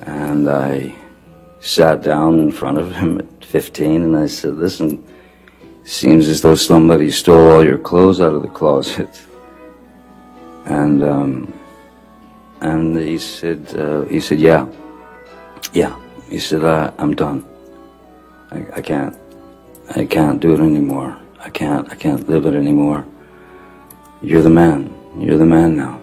And I sat down in front of him at 15 and I said, listen, seems as though somebody stole all your clothes out of the closet. And he said, yeah. He said, I'm done. I can't do it anymore. I can't live it anymore. You're the man now.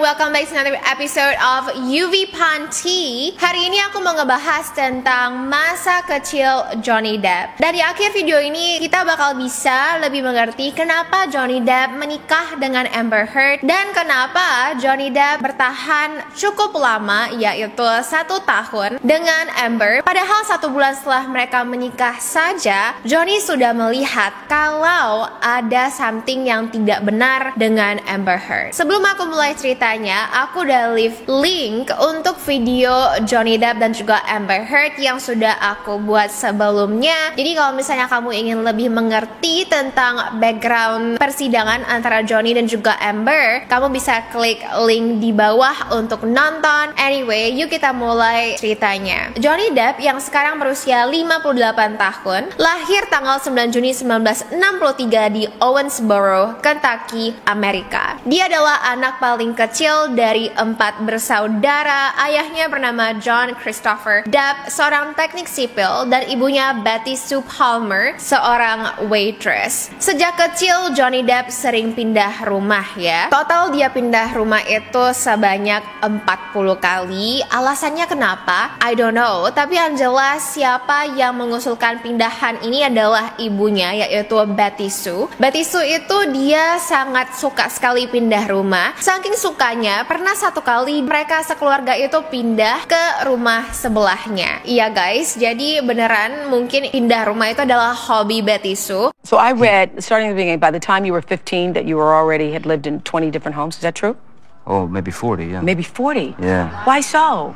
Welcome back to another episode of UV Panty. Hari ini aku mau ngebahas tentang masa kecil Johnny Depp. Dari akhir video ini kita bakal bisa lebih mengerti kenapa Johnny Depp menikah dengan Amber Heard dan kenapa Johnny Depp bertahan cukup lama, yaitu 1 tahun dengan Amber. Padahal 1 bulan setelah mereka menikah saja, Johnny sudah melihat kalau ada something yang tidak benar dengan Amber Heard. Sebelum aku mulai ceritanya, aku udah leave link untuk video Johnny Depp dan juga Amber Heard yang sudah aku buat sebelumnya. Jadi kalau misalnya kamu ingin lebih mengerti tentang background persidangan antara Johnny dan juga Amber, kamu bisa klik link di bawah untuk nonton. Anyway, yuk kita mulai ceritanya. Johnny Depp yang sekarang berusia 58 tahun, lahir tanggal 9 Juni 1963 di Owensboro, Kentucky, Amerika. Dia adalah anak paling kecil dari 4 bersaudara. Ayahnya bernama John Christopher Depp, seorang teknik sipil, dan ibunya Betty Sue Palmer, seorang waitress. Sejak kecil Johnny Depp sering pindah rumah ya. Total dia pindah rumah itu sebanyak 40 kali. Alasannya kenapa? I don't know. Tapi yang jelas siapa yang mengusulkan pindahan ini adalah ibunya, yaitu Betty Sue. Betty Sue itu dia sangat suka sekali pindah rumah. Saking sukanya, pernah 1 kali mereka sekeluarga itu pindah ke rumah sebelahnya. Iya guys, jadi beneran mungkin pindah rumah itu adalah hobi Betty Sue. So I read, starting at the beginning, by the time you were 15, that you were already had lived in 20 different homes. Is that true? Oh, maybe 40, yeah. Maybe 40? Yeah. Why so?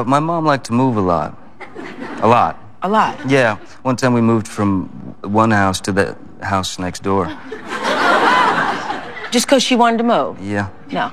My mom liked to move a lot. A lot. A lot? Yeah. One time we moved from one house to the house next door. Just because she wanted to move? Yeah. No.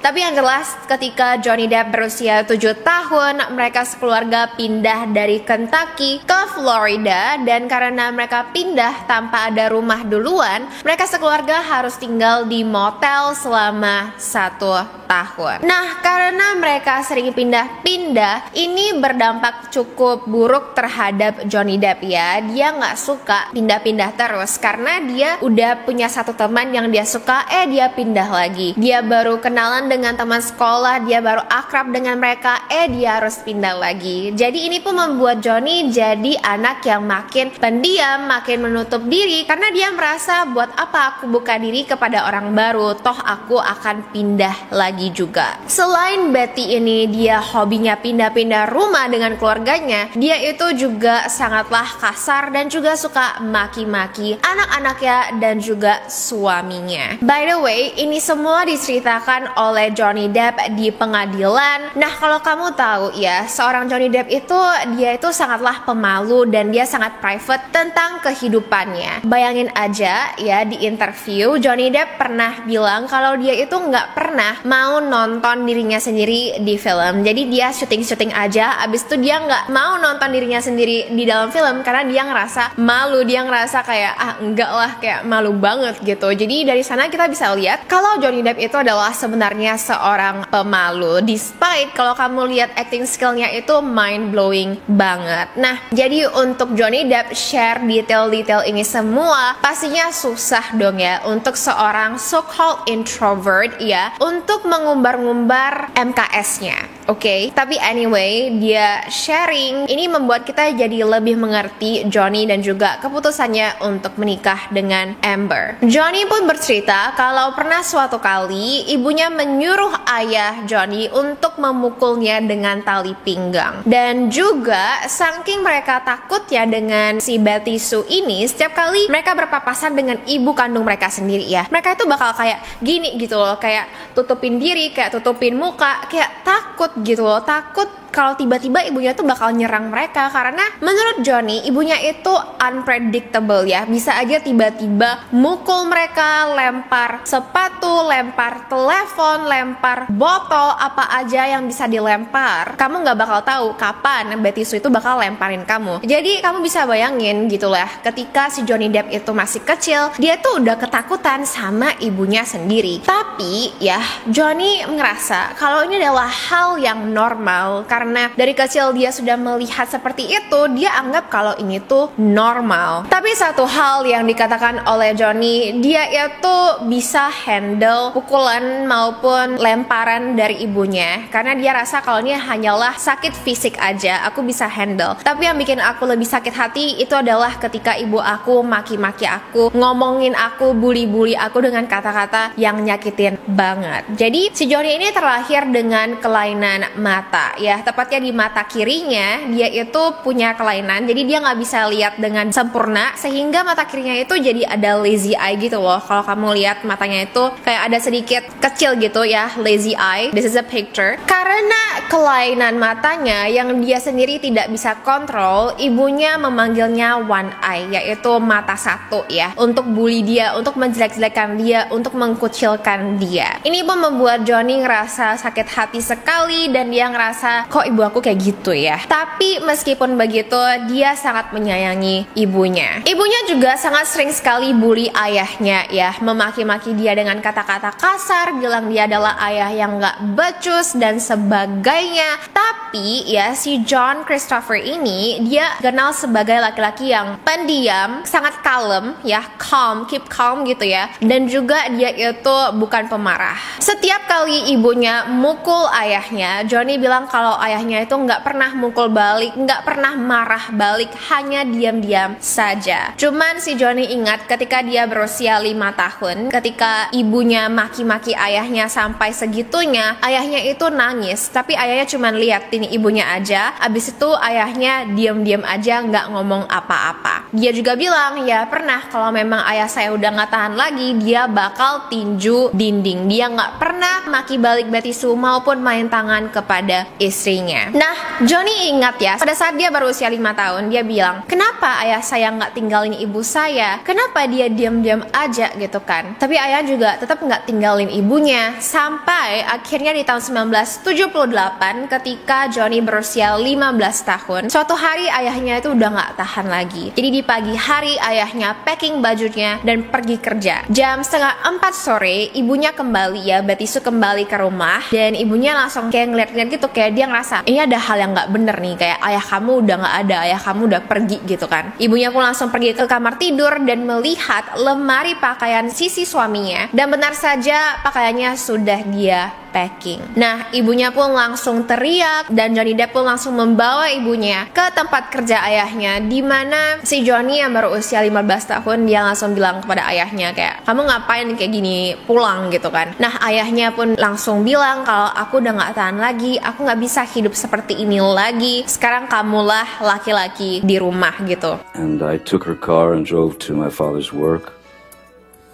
Tapi yang jelas ketika Johnny Depp berusia 7 tahun, mereka sekeluarga pindah dari Kentucky ke Florida. Dan karena mereka pindah tanpa ada rumah duluan, mereka sekeluarga harus tinggal di motel selama 1 tahun. Nah, karena mereka sering pindah-pindah, ini berdampak cukup buruk terhadap Johnny Depp ya. Dia nggak suka pindah-pindah terus karena dia udah punya 1 teman yang dia suka, dia pindah lagi. Dia baru kenalan dengan teman sekolah, dia baru akrab dengan mereka, dia harus pindah lagi. Jadi ini pun membuat Johnny jadi anak yang makin pendiam, makin menutup diri karena dia merasa buat apa aku buka diri kepada orang baru, toh aku akan pindah lagi juga. Selain Betty ini dia hobinya pindah-pindah rumah dengan keluarganya, dia itu juga sangatlah kasar dan juga suka maki-maki anak-anaknya dan juga suaminya. By the way, ini semua diceritakan oleh Johnny Depp di pengadilan. Nah, kalau kamu tahu ya, seorang Johnny Depp itu dia itu sangatlah pemalu dan dia sangat private tentang kehidupannya. Bayangin aja ya, di interview Johnny Depp pernah bilang kalau dia itu nggak pernah mau nonton dirinya sendiri di film. Jadi dia syuting aja, abis itu dia nggak mau nonton dirinya sendiri di dalam film karena dia ngerasa malu, dia ngerasa kayak enggak lah, kayak malu banget gitu. Jadi dari sana kita bisa lihat kalau Johnny Depp itu adalah sebenarnya seorang pemalu, despite kalau kamu lihat acting skillnya itu mind blowing banget. Nah, jadi untuk Johnny Depp share detail-detail ini semua pastinya susah dong ya untuk seorang so-called introvert ya untuk mengumbar-ngumbar MKS-nya. Oke, tapi anyway, dia sharing ini membuat kita jadi lebih mengerti Johnny dan juga keputusannya untuk menikah dengan Amber. Johnny pun bercerita kalau pernah suatu kali ibunya menyuruh ayah Johnny untuk memukulnya dengan tali pinggang. Dan juga saking mereka takutnya dengan si Betty Sue ini, setiap kali mereka berpapasan dengan ibu kandung mereka sendiri ya, mereka itu bakal kayak gini gitu loh, kayak tutupin diri, kayak tutupin muka, kayak takut gitu loh, takut kalau tiba-tiba ibunya tuh bakal nyerang mereka. Karena menurut Johnny, ibunya itu unpredictable ya. Bisa aja tiba-tiba mukul mereka, lempar sepatu, lempar telepon, lempar botol, apa aja yang bisa dilempar. Kamu nggak bakal tahu kapan Betty Sue itu bakal lemparin kamu. Jadi kamu bisa bayangin gitulah, ketika si Johnny Depp itu masih kecil, dia tuh udah ketakutan sama ibunya sendiri. Tapi ya, Johnny ngerasa kalau ini adalah hal yang normal. Karena dari kecil dia sudah melihat seperti itu, dia anggap kalau ini tuh normal. Tapi satu hal yang dikatakan oleh Johnny, dia itu bisa handle pukulan maupun lemparan dari ibunya. Karena dia rasa kalau ini hanyalah sakit fisik aja, aku bisa handle. Tapi yang bikin aku lebih sakit hati itu adalah ketika ibu aku maki-maki aku, ngomongin aku, bully-bully aku dengan kata-kata yang nyakitin banget. Jadi si Johnny ini terlahir dengan kelainan mata ya, tepatnya di mata kirinya dia itu punya kelainan, jadi dia nggak bisa lihat dengan sempurna, sehingga mata kirinya itu jadi ada lazy eye gitu loh. Kalau kamu lihat matanya itu kayak ada sedikit kecil gitu ya, lazy eye. This is a picture. Karena kelainan matanya yang dia sendiri tidak bisa kontrol, ibunya memanggilnya one eye, yaitu mata satu ya, untuk bully dia, untuk menjelek-jelekan dia, untuk mengkucilkan dia. Ini pun membuat Johnny ngerasa sakit hati sekali, dan dia ngerasa kok ibu aku kayak gitu ya. Tapi meskipun begitu, dia sangat menyayangi ibunya. Ibunya juga sangat sering sekali bully ayahnya ya, memaki-maki dia dengan kata-kata kasar, bilang dia adalah ayah yang gak becus dan sebagainya. Tapi ya, si John Christopher ini dia kenal sebagai laki-laki yang pendiam, sangat kalem ya, calm, keep calm gitu ya. Dan juga dia itu bukan pemarah. Setiap kali ibunya mukul ayahnya, Johnny bilang kalau ayahnya itu nggak pernah mukul balik, nggak pernah marah balik, hanya diam-diam saja. Cuman si Johnny ingat ketika dia berusia 5 tahun, ketika ibunya maki-maki ayahnya sampai segitunya, ayahnya itu nangis, tapi ayahnya cuman liatin ibunya aja. Abis itu ayahnya diam-diam aja, nggak ngomong apa-apa. Dia juga bilang ya pernah kalau memang ayah saya udah nggak tahan lagi, dia bakal tinju dinding. Dia nggak pernah maki balik Betty Sue maupun main tangan kepada istrinya. Nah, Johnny ingat ya, pada saat dia berusia 5 tahun, dia bilang, kenapa ayah saya nggak tinggalin ibu saya? Kenapa dia diam-diam aja gitu kan? Tapi ayah juga tetap nggak tinggalin ibunya. Sampai akhirnya di tahun 1978, ketika Johnny berusia 15 tahun, suatu hari ayahnya itu udah nggak tahan lagi. Jadi di pagi hari ayahnya packing bajunya dan pergi kerja. Jam 3:30 sore, ibunya kembali ya, Betty Sue kembali ke rumah, dan ibunya langsung kayak ngeliat-ngeliat gitu, kayak dia ngerasa ini ada hal yang nggak bener nih, kayak ayah kamu udah nggak ada, ayah kamu udah pergi gitu kan. Ibunya pun langsung pergi ke kamar tidur dan melihat lemari pakaian sisi suaminya, dan benar saja pakaiannya sudah dia packing. Nah, ibunya pun langsung teriak, dan Johnny Depp pun langsung membawa ibunya ke tempat kerja ayahnya, di mana si Johnny yang baru usia 15 tahun, dia langsung bilang kepada ayahnya kayak, kamu ngapain kayak gini, pulang gitu kan. Nah, ayahnya pun langsung bilang kalau aku udah gak tahan lagi, aku gak bisa hidup seperti ini lagi, sekarang kamulah laki-laki di rumah gitu. And I took her car and drove to my father's work,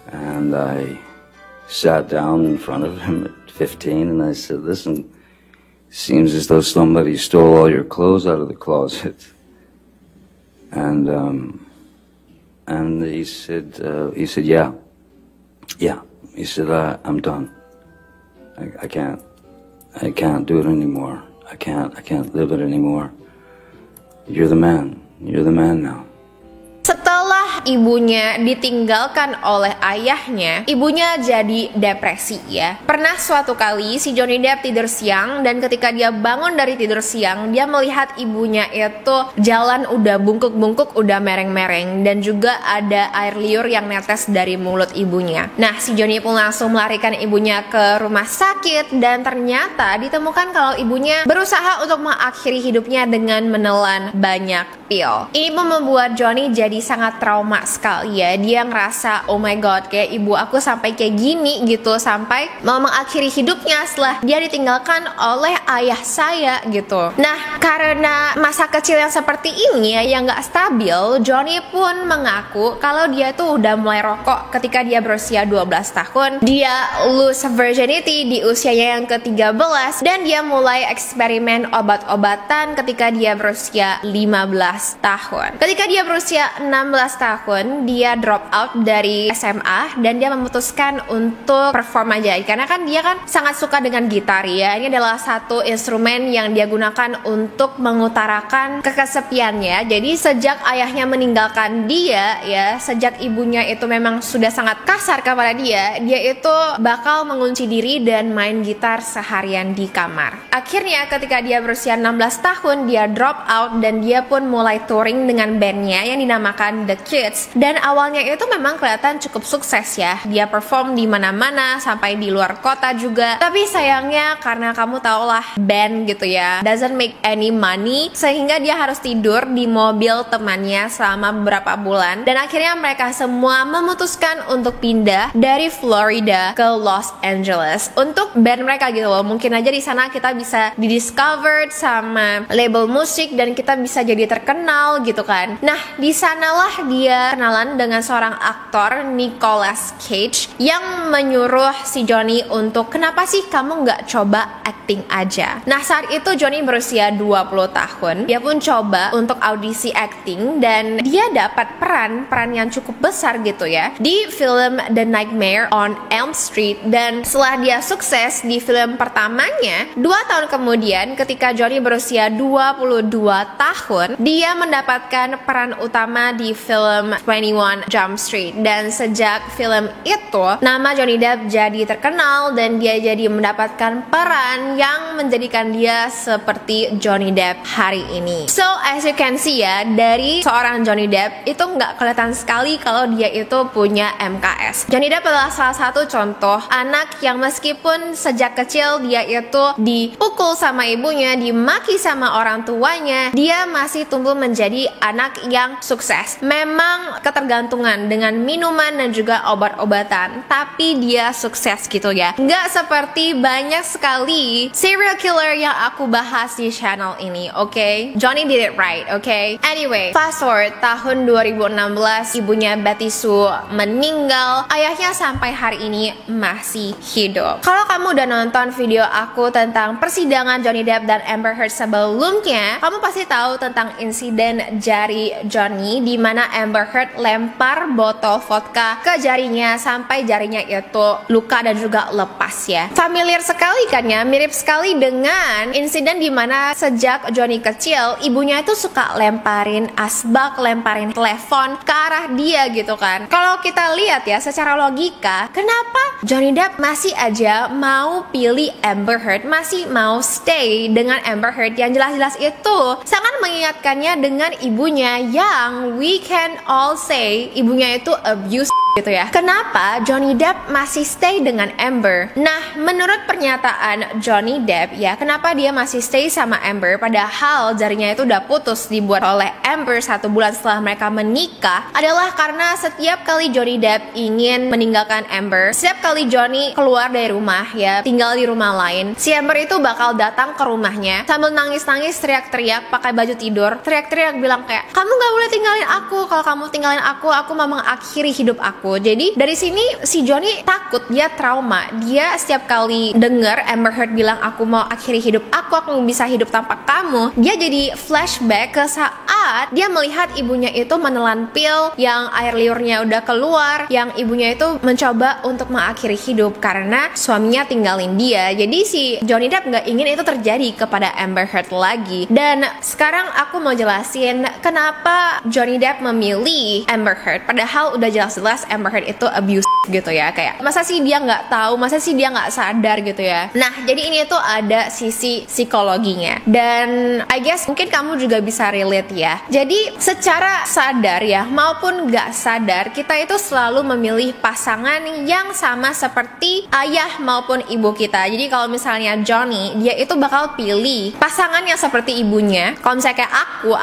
and I sat down in front of him at 15 and I said, listen, seems as though somebody stole all your clothes out of the closet. And he said, yeah. He said, I'm done. I can't do it anymore. I can't live it anymore. You're the man now. Setelah ibunya ditinggalkan oleh ayahnya, ibunya jadi depresi ya. Pernah suatu kali si Johnny Depp tidur siang, dan ketika dia bangun dari tidur siang, dia melihat ibunya itu jalan udah bungkuk-bungkuk, udah mereng-mereng, dan juga ada air liur yang netes dari mulut ibunya. Nah, si Johnny pun langsung melarikan ibunya ke rumah sakit, dan ternyata ditemukan kalau ibunya berusaha untuk mengakhiri hidupnya dengan menelan banyak pil. Ini pun membuat Johnny jadi sangat trauma trauma sekali ya. Dia ngerasa oh my god, kayak ibu aku sampai kayak gini gitu, sampai mau mengakhiri hidupnya setelah dia ditinggalkan oleh ayah saya gitu. Nah, karena masa kecil yang seperti ini ya, yang gak stabil, Johnny pun mengaku kalau dia tuh udah mulai rokok ketika dia berusia 12 tahun. Dia lose virginity di usianya yang ke-13, dan dia mulai eksperimen obat-obatan ketika dia berusia 15 tahun. Ketika dia berusia 16 tahun, dia drop out dari SMA dan dia memutuskan untuk perform aja. Karena kan dia kan sangat suka dengan gitar ya. Ini adalah satu instrumen yang dia gunakan untuk mengutarakan kesepiannya. Jadi sejak ayahnya meninggalkan dia ya, sejak ibunya itu memang sudah sangat kasar kepada dia itu bakal mengunci diri dan main gitar seharian di kamar. Akhirnya ketika dia berusia 16 tahun, dia drop out dan dia pun mulai touring dengan bandnya yang dinamakan The Kids. Dan awalnya itu memang kelihatan cukup sukses ya. Dia perform di mana-mana sampai di luar kota juga. Tapi sayangnya karena kamu tau lah band gitu ya, doesn't make any money, sehingga dia harus tidur di mobil temannya selama beberapa bulan. Dan akhirnya mereka semua memutuskan untuk pindah dari Florida ke Los Angeles untuk band mereka gitu loh. Mungkin aja di sana kita bisa didiscovered sama label musik dan kita bisa jadi terkenal gitu kan. Nah, di sanalah dia kenalan dengan seorang aktor, Nicolas Cage, yang menyuruh si Johnny untuk kenapa sih kamu nggak coba acting aja. Nah, saat itu Johnny berusia 20 tahun. Dia pun coba untuk audisi acting dan dia dapat peran yang cukup besar gitu ya di film The Nightmare on Elm Street. Dan setelah dia sukses di film pertamanya, 2 tahun kemudian ketika Johnny berusia 22 tahun, dia mendapatkan peran utama di film 21 Jump Street. Dan sejak film itu, nama Johnny Depp jadi terkenal dan dia jadi mendapatkan peran yang menjadikan dia seperti Johnny Depp hari ini. So as you can see ya, dari seorang Johnny Depp itu nggak kelihatan sekali kalau dia itu punya MKS. Johnny Depp adalah salah satu contoh anak yang meskipun sejak kecil dia itu dipukul sama ibunya, dimaki sama orang tuanya, dia masih tumbuh menjadi anak yang sukses. Memang ketergantungan dengan minuman dan juga obat-obatan, tapi dia sukses gitu ya. Nggak seperti banyak sekali serial killer yang aku bahas di channel ini, okay? Johnny did it right, okay? Anyway, fast forward tahun 2016, ibunya Betty Sue meninggal, ayahnya sampai hari ini masih hidup. Kalau kamu udah nonton video aku tentang persidangan Johnny Depp dan Amber Heard sebelumnya, kamu pasti tahu tentang insiden jari Johnny di mana Amber Heard lempar botol vodka ke jarinya sampai jarinya itu luka dan juga lepas ya. Familiar sekali kan ya, mirip sekali dengan insiden di mana sejak Johnny kecil, ibunya itu suka lemparin asbak, lemparin telepon ke arah dia gitu kan. Kalau kita lihat ya secara logika, kenapa Johnny Depp masih aja mau pilih Amber Heard, masih mau stay dengan Amber Heard yang jelas-jelas itu sangat mengingatkannya dengan ibunya yang we can all say ibunya itu abuse gitu ya. Kenapa Johnny Depp masih stay dengan Amber? Nah, menurut pernyataan Johnny Depp ya, kenapa dia masih stay sama Amber padahal jarinya itu udah putus dibuat oleh Amber 1 bulan setelah mereka menikah, adalah karena setiap kali Johnny Depp ingin meninggalkan Amber, setiap kali Johnny keluar dari rumah ya, tinggal di rumah lain, si Amber itu bakal datang ke rumahnya sambil nangis-nangis, teriak-teriak pakai baju tidur, teriak-teriak bilang kayak, kamu gak boleh tinggalin aku, kalau kamu tinggalin aku mau mengakhiri hidup aku. Jadi dari sini si Johnny takut, dia trauma. Dia setiap kali denger Amber Heard bilang aku mau akhiri hidup aku bisa hidup tanpa kamu, dia jadi flashback ke saat dia melihat ibunya itu menelan pil yang air liurnya udah keluar, yang ibunya itu mencoba untuk mengakhiri hidup karena suaminya tinggalin dia. Jadi si Johnny Depp gak ingin itu terjadi kepada Amber Heard lagi. Dan sekarang aku mau jelasin kenapa Johnny Depp memilih Amber Heard padahal udah jelas-jelas Amber Heard itu abuse gitu ya, kayak masa sih dia nggak tahu, masa sih dia nggak sadar gitu ya. Nah, jadi ini tuh ada sisi psikologinya, dan I guess mungkin kamu juga bisa relate ya. Jadi secara sadar ya maupun nggak sadar, kita itu selalu memilih pasangan yang sama seperti ayah maupun ibu kita. Jadi kalau misalnya Johnny, dia itu bakal pilih pasangan yang seperti ibunya. Kalau misalnya kayak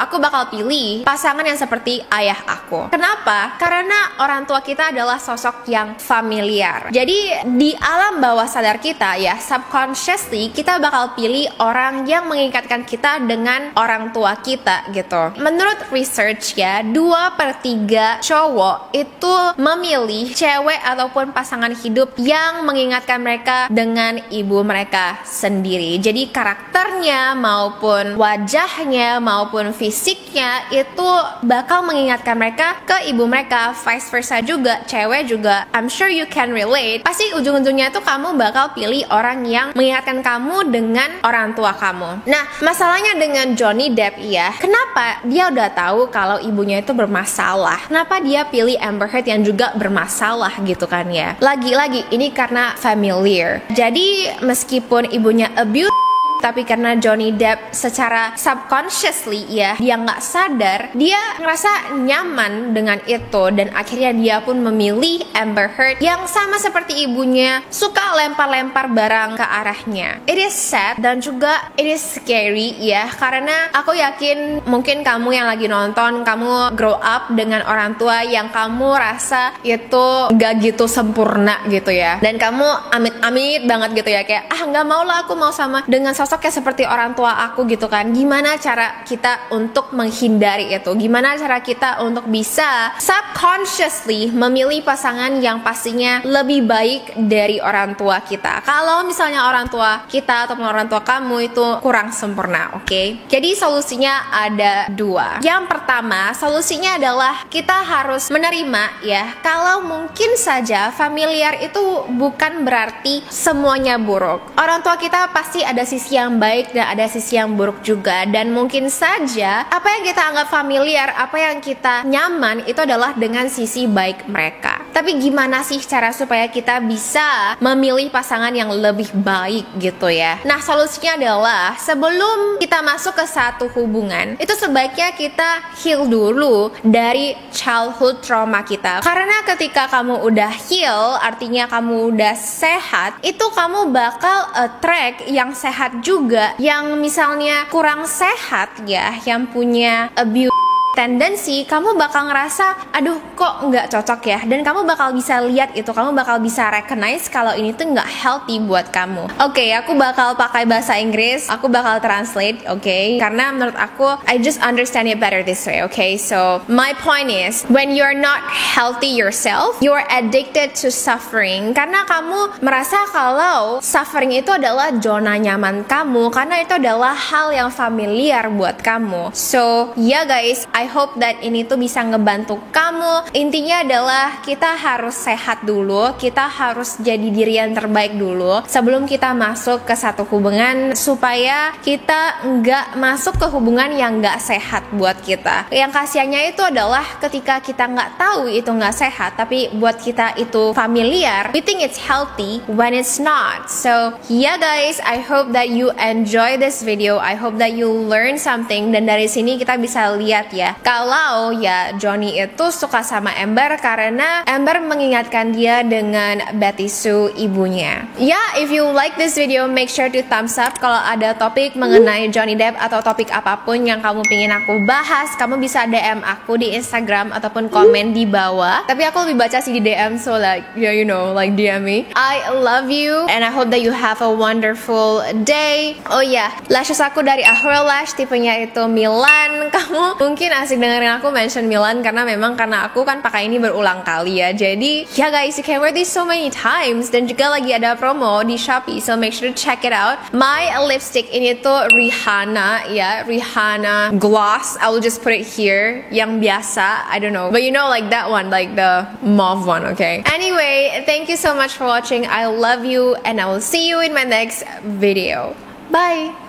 aku bakal pilih pasangan yang seperti ayah aku. Kenapa? Karena orang tua kita adalah sosok yang familiar. Jadi di alam bawah sadar kita ya, subconsciously kita bakal pilih orang yang mengikatkan kita dengan orang tua kita gitu. Menurut research ya, 2/3 cowok itu memilih cewek ataupun pasangan hidup yang mengingatkan mereka dengan ibu mereka sendiri. Jadi karakternya maupun wajahnya maupun fisiknya itu bakal mengingatkan mereka ke ibu mereka. Vice versa juga, cewek juga, I'm sure you can relate. Pasti ujung-ujungnya tuh kamu bakal pilih orang yang mengingatkan kamu dengan orang tua kamu. Nah, masalahnya dengan Johnny Depp ya, kenapa dia udah tahu kalau ibunya itu bermasalah? Kenapa dia pilih Amber Heard yang juga bermasalah gitu kan ya? Lagi-lagi ini karena familiar. Jadi meskipun ibunya abuse, tapi karena Johnny Depp secara subconsciously ya, dia nggak sadar, dia ngerasa nyaman dengan itu, dan akhirnya dia pun memilih Amber Heard yang sama seperti ibunya, suka lempar-lempar barang ke arahnya. It is sad dan juga it is scary ya, karena aku yakin mungkin kamu yang lagi nonton, kamu grow up dengan orang tua yang kamu rasa itu gak gitu sempurna gitu ya, dan kamu amit-amit banget gitu ya, kayak nggak mau lah aku mau sama dengan sosoknya seperti orang tua aku gitu kan. Gimana cara kita untuk menghindari itu? Gimana cara kita untuk bisa subconsciously memilih pasangan yang pastinya lebih baik dari orang tua kita? Kalau misalnya orang tua kita atau orang tua kamu itu kurang sempurna, oke? Jadi solusinya ada 2. Yang pertama, solusinya adalah kita harus menerima ya, kalau mungkin saja familiar itu bukan berarti semuanya buruk. Orang tua kita pasti ada sisi yang baik dan ada sisi yang buruk juga, dan mungkin saja apa yang kita anggap familiar, apa yang kita nyaman itu adalah dengan sisi baik mereka. Tapi gimana sih cara supaya kita bisa memilih pasangan yang lebih baik gitu ya? Nah, solusinya adalah sebelum kita masuk ke satu hubungan, itu sebaiknya kita heal dulu dari childhood trauma kita. Karena ketika kamu udah heal, artinya kamu udah sehat, itu kamu bakal attract yang sehat juga. Yang misalnya kurang sehat ya, yang punya abuse tendensi, kamu bakal ngerasa aduh kok nggak cocok ya, dan kamu bakal bisa lihat itu, kamu bakal bisa recognize kalau ini tuh nggak healthy buat kamu. Oke, aku bakal pakai bahasa Inggris, aku bakal translate, oke? Karena menurut aku I just understand it better this way, okay? So my point is, when you're not healthy yourself, you're addicted to suffering, karena kamu merasa kalau suffering itu adalah zona nyaman kamu, karena itu adalah hal yang familiar buat kamu. So yeah guys, I hope that ini tuh bisa ngebantu kamu. Intinya adalah kita harus sehat dulu, kita harus jadi diri yang terbaik dulu sebelum kita masuk ke satu hubungan, supaya kita nggak masuk ke hubungan yang nggak sehat buat kita. Yang kasiannya itu adalah ketika kita nggak tahu itu nggak sehat, tapi buat kita itu familiar, we think it's healthy when it's not. So yeah guys, I hope that you enjoy this video, I hope that you learn something, dan dari sini kita bisa lihat ya, kalau ya Johnny itu suka sama Amber karena Amber mengingatkan dia dengan Betty Sue, ibunya. Ya, if you like this video, make sure to thumbs up. Kalau ada topik mengenai Johnny Depp atau topik apapun yang kamu pingin aku bahas, kamu bisa DM aku di Instagram ataupun komen di bawah. Tapi aku lebih baca sih di DM, so like yeah, you know, like DM me. I love you and I hope that you have a wonderful day. Oh ya, lashes aku dari Ahura Lash, tipenya itu Milan. Kamu mungkin asik dengerin aku mention Milan karena aku kan pakai ini berulang kali ya. Jadi ya guys, you can wear this so many times, dan juga lagi ada promo di Shopee, so make sure to check it out. My lipstick ini tuh Rihanna ya, Rihanna gloss. I will just put it here, yang biasa, I don't know, but you know, like that one, like the mauve one, okay? Anyway, thank you so much for watching. I love you and I will see you in my next video. Bye.